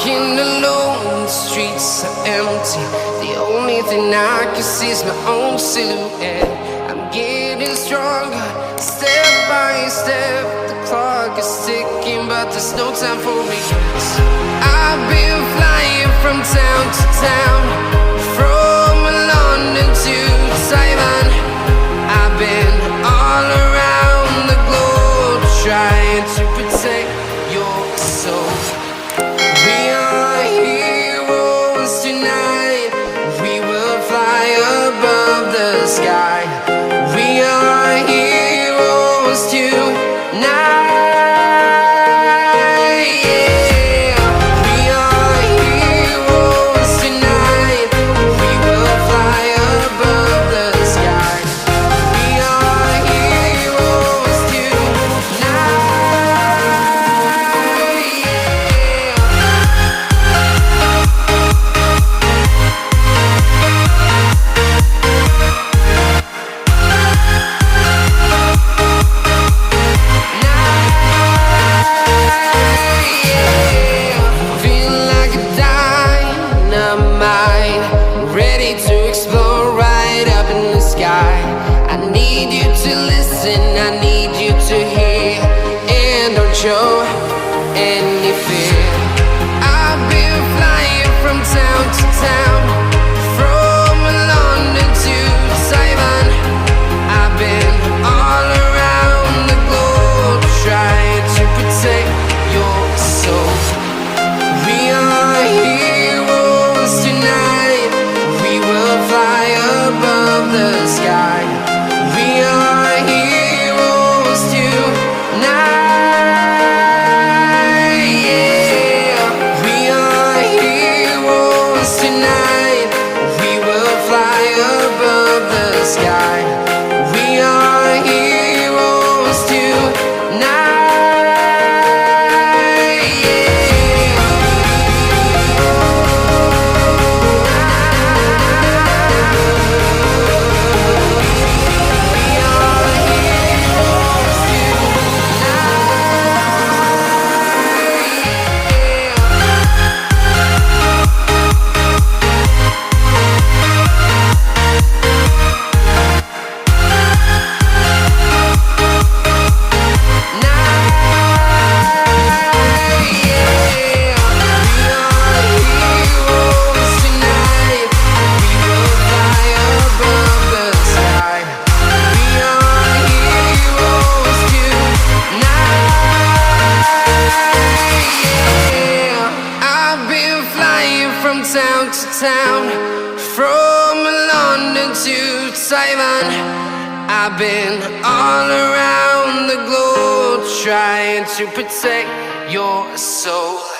walking alone, the streets are empty. The only thing I can see is my own silhouette. I'm getting stronger, step by step. The clock is ticking, but there's no time for regrets. I've been flying from town to town, from London to Taiwan. I've been all around the globe, trying to protect your soul. We are heroes tonight. We will fly above the sky. We are heroes tonight. To explore right up in the sky. I need you to listen, I need you to hear, and don't show any fear. I've been flying from town to town, from London to Taiwan. I've been all around the globe, trying to protect your soul. We are heroes tonight. We will fly above the sky. We are heroes tonight. Yeah, we are heroes tonight. We will fly above the sky. We are heroes tonight. Town to town, from London to Taiwan. I've been all around the globe, trying to protect your soul.